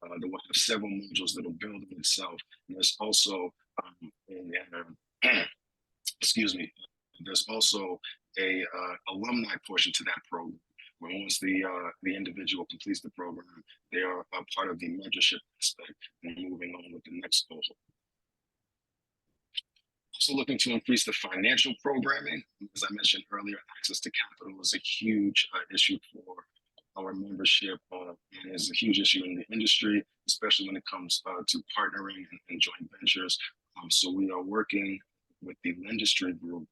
that will have several modules that will build on itself. And there's also, there's also a alumni portion to that program, where once the individual completes the program, they are a part of the mentorship aspect and moving on with the next goal. Also looking to increase the financial programming. As I mentioned earlier, access to capital is a huge issue for our membership and is a huge issue in the industry, especially when it comes to partnering and joint ventures. So we are working with the industry group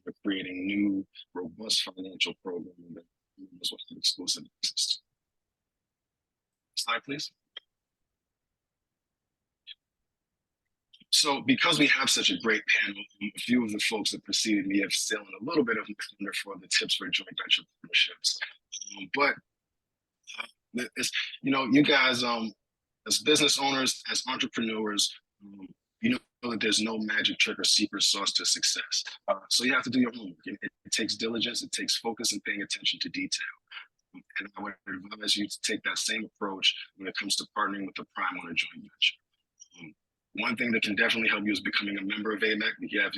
on creating new, robust financial programming that members will have exclusive access to. Slide, please. So because we have such a great panel, a few of the folks that preceded me have stolen a little bit of my thunder for the tips for joint venture partnerships. But you guys, as business owners, as entrepreneurs, you know that there's no magic trick or secret sauce to success. So you have to do your homework. It takes diligence, it takes focus and paying attention to detail. And I would advise you to take that same approach when it comes to partnering with a prime on a joint venture. One thing that can definitely help you is becoming a member of AMAC. You have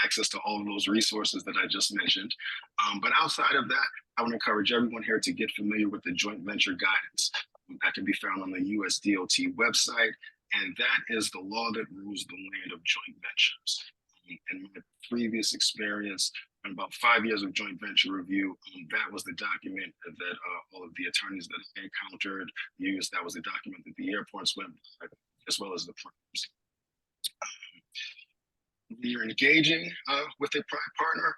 access to all of those resources that I just mentioned. But outside of that, I would encourage everyone here to get familiar with the joint venture guidance. That can be found on the USDOT website, and that is the law that rules the land of joint ventures. In my previous experience, in about 5 years of joint venture review, that was the document that all of the attorneys that I encountered used. That was the document that the airports went by, as well as the firms. when you're engaging with a prime partner,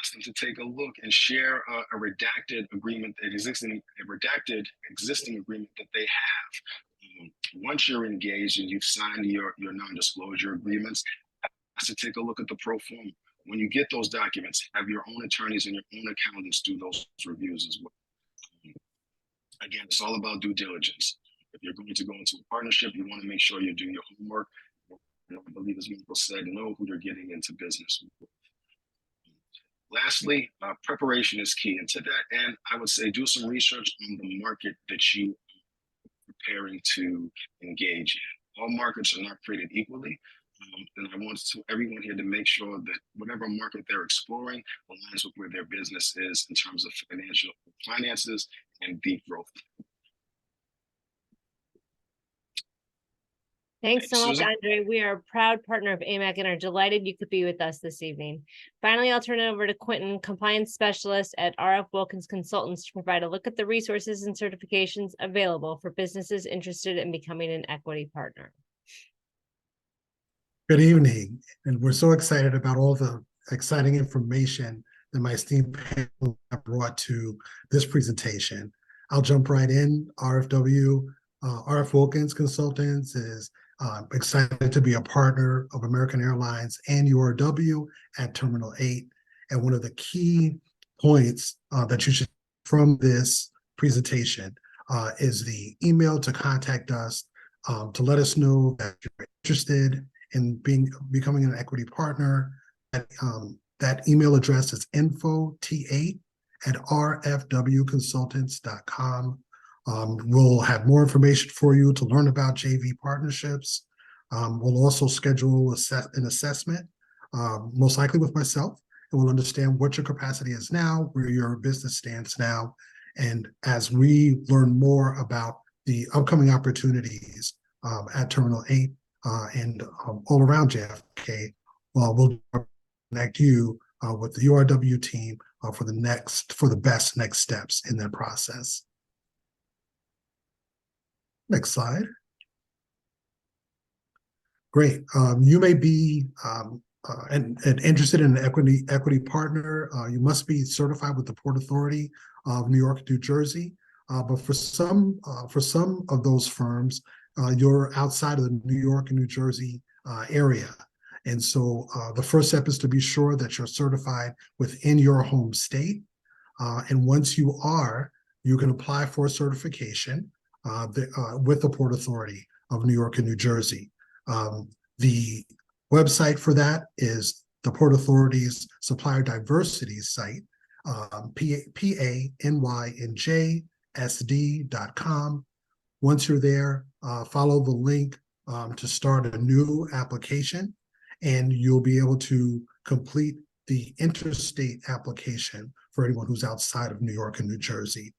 ask them to take a look and share a redacted agreement, a redacted existing agreement that they have. Once you're engaged and you've signed your non-disclosure agreements, ask to take a look at the pro forma. When you get those documents, have your own attorneys and your own accountants do those reviews as well. Again, it's all about due diligence. If you're going to go into a partnership, you want to make sure you do your homework. I believe, as Michael said, know who you're getting into business with. Lastly, preparation is key. And to that end, I would say do some research on the market that you are preparing to engage in. All markets are not created equally. And I want everyone here to make sure that whatever market they're exploring aligns with where their business is in terms of finances and deep growth. Thanks so much, Susan? Andre. We are a proud partner of AMAC and are delighted you could be with us this evening. Finally, I'll turn it over to Quentin, compliance specialist at RF Wilkins Consultants, to provide a look at the resources and certifications available for businesses interested in becoming an equity partner. Good evening, and we're so excited about all the exciting information that my esteemed panel have brought to this presentation. I'll jump right in. RF Wilkins Consultants is excited to be a partner of American Airlines and URW at Terminal 8. And one of the key points that you should from this presentation is the email to contact us to let us know that you're interested in becoming an equity partner. That email address is info-t8@rfwconsultants.com. We'll have more information for you to learn about JV partnerships. We'll also schedule an assessment, most likely with myself, and we'll understand what your capacity is now, where your business stands now. And as we learn more about the upcoming opportunities at Terminal 8 and all around JFK, we'll connect you with the URW team for the best next steps in that process. Next slide. Great. You may be interested in an equity partner. You must be certified with the Port Authority of New York, New Jersey. But for some of those firms, you're outside of the New York and New Jersey area. And so the first step is to be sure that you're certified within your home state. And once you are, you can apply for a certification with the Port Authority of New York and New Jersey. The website for that is the Port Authority's Supplier Diversity site, PANYNJSD.com. Once you're there, follow the link to start a new application, and you'll be able to complete the interstate application for anyone who's outside of New York and New Jersey.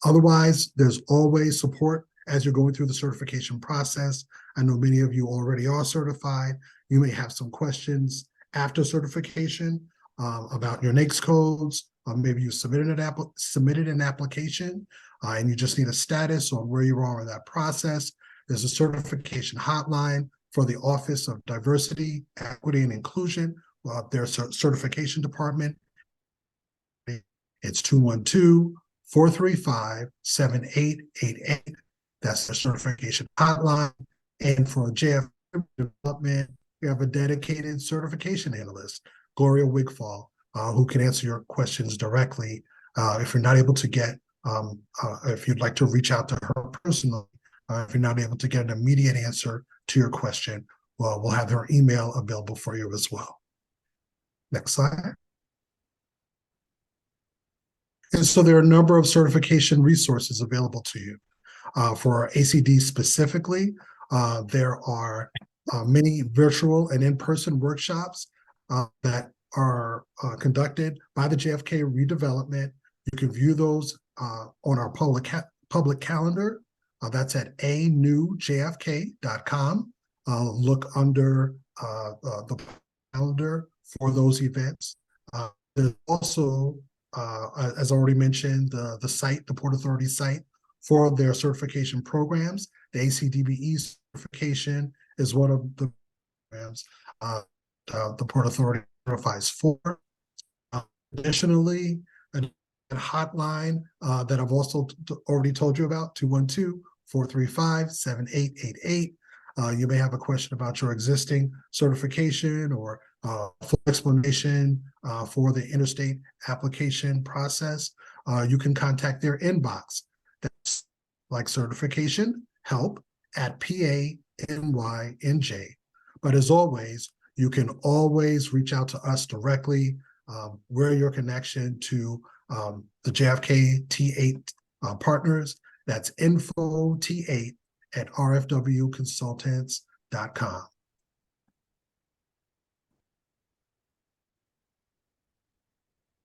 Otherwise, there's always support as you're going through the certification process. I know many of you already are certified. You may have some questions after certification about your NAICS codes. Maybe you submitted an application and you just need a status on where you are in that process. There's a certification hotline for the Office of Diversity, Equity, and Inclusion. Their certification department. It's 212-435-7888. That's the certification hotline. And for JFK development, we have a dedicated certification analyst, Gloria Wigfall, who can answer your questions directly. If you're not able to get, if you'd like to reach out to her personally, if you're not able to get an immediate answer to your question, well, we'll have her email available for you as well. Next slide. And so there are a number of certification resources available to you. For ACD specifically, there are many virtual and in-person workshops that are conducted by the JFK redevelopment. You can view those on our public calendar. That's at anewjfk.com. Look under the calendar for those events. There's also, as already mentioned, the site, the Port Authority site for their certification programs. The ACDBE certification is one of the programs. the Port Authority certifies for. Additionally, a hotline that I've also already told you about, 212-435-7888. You may have a question about your existing certification or full explanation for the interstate application process. You can contact their inbox. That's like certification help at PANYNJ. But as always, you can always reach out to us directly. We're your connection to the JFK T8 Partners. That's info T8 at rfwconsultants.com.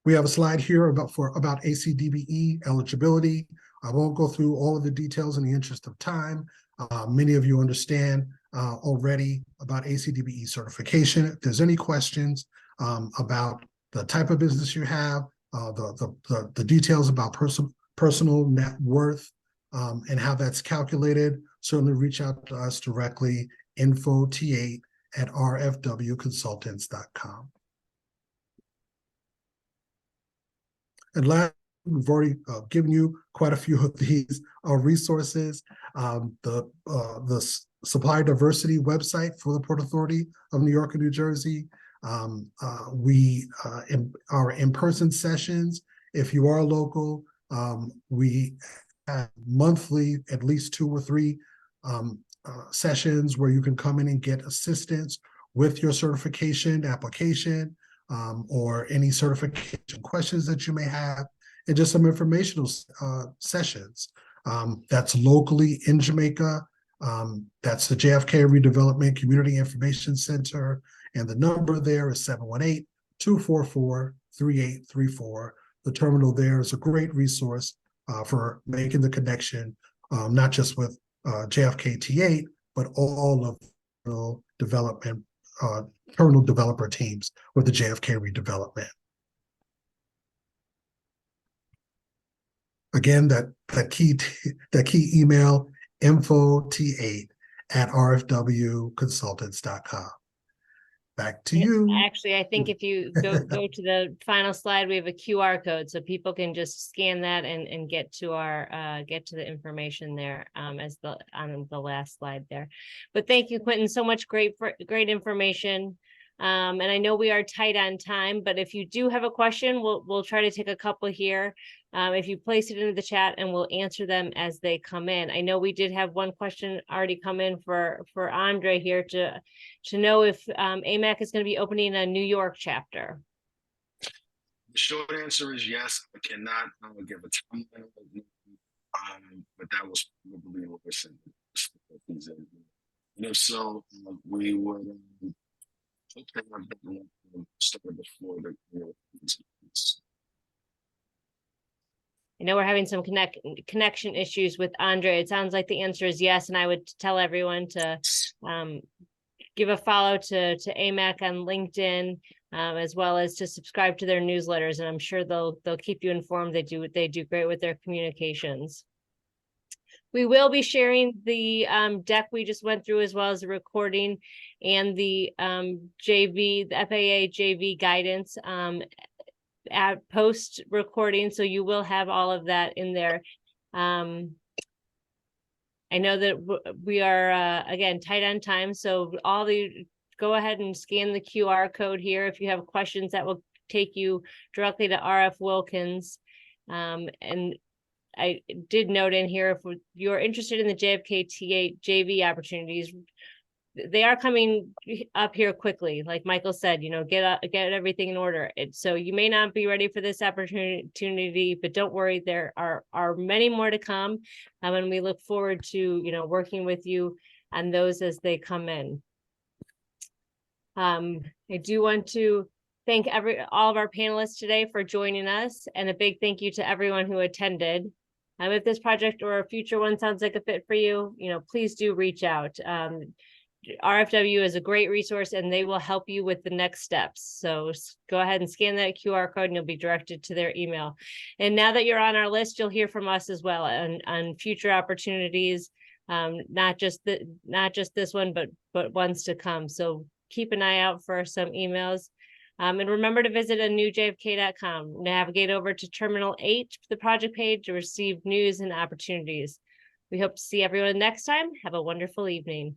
We have a slide here about ACDBE eligibility. I won't go through all of the details in the interest of time. Many of you understand already about ACDBE certification. If there's any questions about the type of business you have, the details about personal net worth and how that's calculated, certainly reach out to us directly, info T8 at rfwconsultants.com. And last, we've already given you quite a few of these resources. The Supplier Diversity website for the Port Authority of New York and New Jersey. Our in-person sessions, if you are local, we have monthly, at least 2 or 3 sessions where you can come in and get assistance with your certification application or any certification questions that you may have, and just some informational sessions. That's locally in Jamaica. That's the JFK Redevelopment Community Information Center. And the number there is 718-244-3834. The terminal there is a great resource for making the connection, not just with JFK T8, but all of the development, terminal developer teams with the JFK redevelopment. Again, that key email, info T8 at rfwconsultants.com. Back to you. Actually, I think if you go to the final slide, we have a QR code, so people can just scan that and get to our get to the information there as on the last slide there. But thank you, Quentin, so much great information. And I know we are tight on time, but if you do have a question, we'll try to take a couple here. If you place it into the chat, and we'll answer them as they come in. I know we did have one question already come in for Andre here to know if AMAC is going to be opening a New York chapter. The short answer is yes. I cannot give a timeline, but that was probably what we're saying. And if so, we would hope to have that started before the I know we're having some connection issues with Andre. It sounds like the answer is yes, and I would tell everyone to give a follow to AMAC on LinkedIn, as well as to subscribe to their newsletters, and I'm sure they'll keep you informed. They do great with their communications. We will be sharing the deck we just went through, as well as the recording and the JV, the FAA JV guidance at post recording, so you will have all of that in there. I know that we are again tight on time, so go ahead and scan the QR code here if you have questions. That will take you directly to RF Wilkins. And I did note in here, if you're interested in the JFK T8 JV opportunities, they are coming up here quickly. Like Michael said, get everything in order. So you may not be ready for this opportunity, but don't worry, there are many more to come. And we look forward to, working with you on those as they come in. I do want to thank all of our panelists today for joining us, and a big thank you to everyone who attended. If this project or a future one sounds like a fit for you, please do reach out. RFW is a great resource, and they will help you with the next steps. So go ahead and scan that QR code and you'll be directed to their email. And now that you're on our list, you'll hear from us as well on future opportunities, not just this one, but ones to come. So keep an eye out for some emails. And remember to visit anewjfk.com. Navigate over to Terminal 8, the project page, to receive news and opportunities. We hope to see everyone next time. Have a wonderful evening.